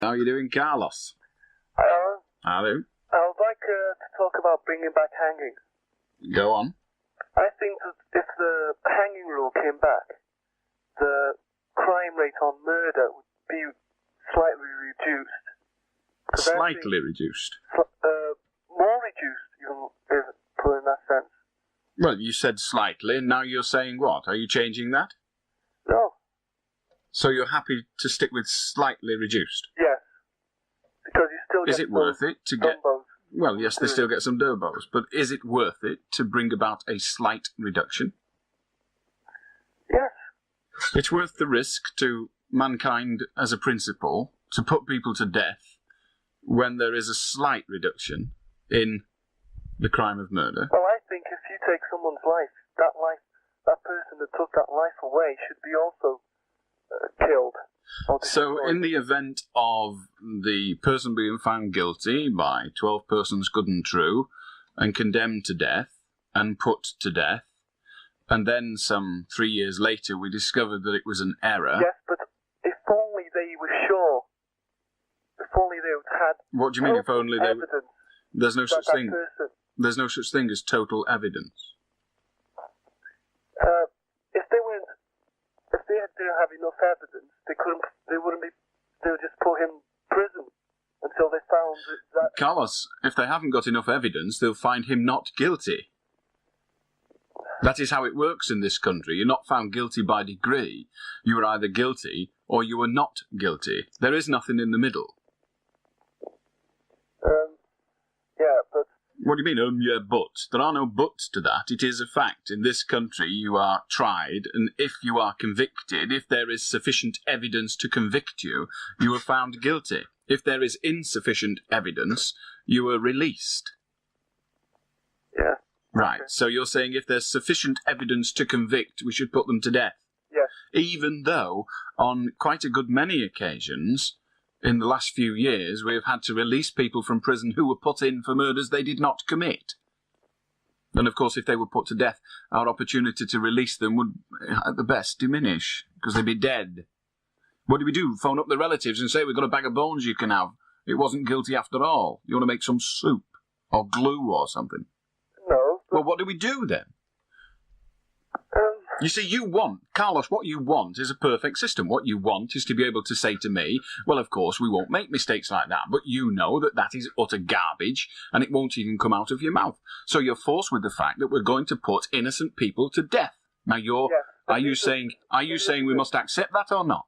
How are you doing, Carlos? Hello. Hello. I would like to talk about bringing back hanging. Go on. I think that if the hanging rule came back, the crime rate on murder would be slightly reduced. Slightly reduced? More reduced, even if put in that sense. Well, you said slightly, and now you're saying what? Are you changing that? No. So you're happy to stick with slightly reduced? Yes. Because you still get Is it worth it to get... dumbos. Well, yes, they still get some durbos, but is it worth it to bring about a slight reduction? Yes. It's worth the risk to mankind as a principle to put people to death when there is a slight reduction in the crime of murder. Well, I think if you take someone's life, that person that took that life away should be also killed. So, in the event of the person being found guilty by 12 persons good and true, and condemned to death, and put to death, and then some 3 years later we discovered that it was an error... Yes, but if only they were sure, if only they had... What do you mean, if only they... evidence There's no such thing. Person, There's no such thing as total evidence. If they didn't have enough evidence, they would just put him in prison until they found that... Carlos, if they haven't got enough evidence, they'll find him not guilty. That is how it works in this country. You're not found guilty by degree. You are either guilty or you are not guilty. There is nothing in the middle. Yeah, but... What do you mean, yeah, but? There are no buts to that. It is a fact. In this country, you are tried, and if you are convicted, if there is sufficient evidence to convict you, you are found guilty. If there is insufficient evidence, you are released. Yeah. Right, Okay. so you're saying if there's sufficient evidence to convict, we should put them to death? Yes. Even though, on quite a good many occasions... in the last few years, we have had to release people from prison who were put in for murders they did not commit. And of course, if they were put to death, our opportunity to release them would, at the best, diminish, because they'd be dead. What do we do? Phone up the relatives and say, we've got a bag of bones you can have. It wasn't guilty after all. You want to make some soup, or glue or something? No. Well, what do we do then? You see, Carlos, what you want is a perfect system. What you want is to be able to say to me, well, of course, we won't make mistakes like that, but you know that that is utter garbage, and it won't even come out of your mouth. So you're forced with the fact that we're going to put innocent people to death. Now, are you saying we must accept that or not?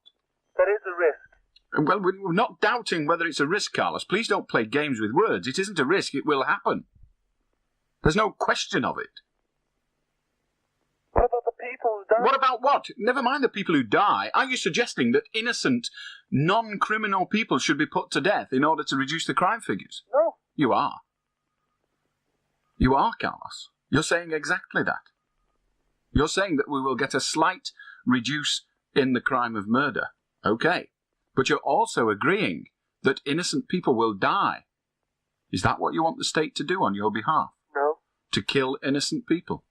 There is a risk. Well, we're not doubting whether it's a risk, Carlos. Please don't play games with words. It isn't a risk. It will happen. There's no question of it. What about the people who die? What about what? Never mind the people who die. Are you suggesting that innocent, non-criminal people should be put to death in order to reduce the crime figures? No. You are. You are, Carlos. You're saying exactly that. You're saying that we will get a slight reduce in the crime of murder. Okay. But you're also agreeing that innocent people will die. Is that what you want the state to do on your behalf? No. To kill innocent people?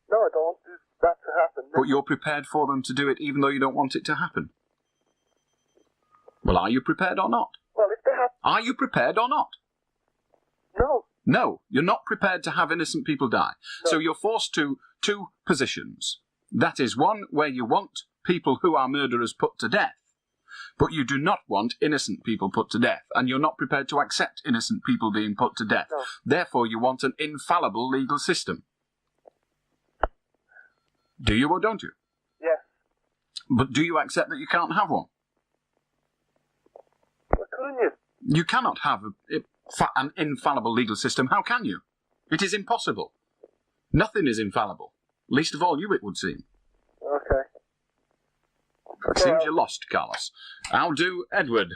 No, I don't want that to happen. No. But you're prepared for them to do it even though you don't want it to happen? Well, are you prepared or not? Well, if they have... Are you prepared or not? No. No, you're not prepared to have innocent people die. No. So you're forced to two positions. That is one where you want people who are murderers put to death, but you do not want innocent people put to death, and you're not prepared to accept innocent people being put to death. No. Therefore, you want an infallible legal system. Do you or don't you? Yes. But do you accept that you can't have one? Well, couldn't you? You cannot have an infallible legal system. How can you? It is impossible. Nothing is infallible. Least of all you, it would seem. Okay. It seems you're lost, Carlos. I'll do Edward.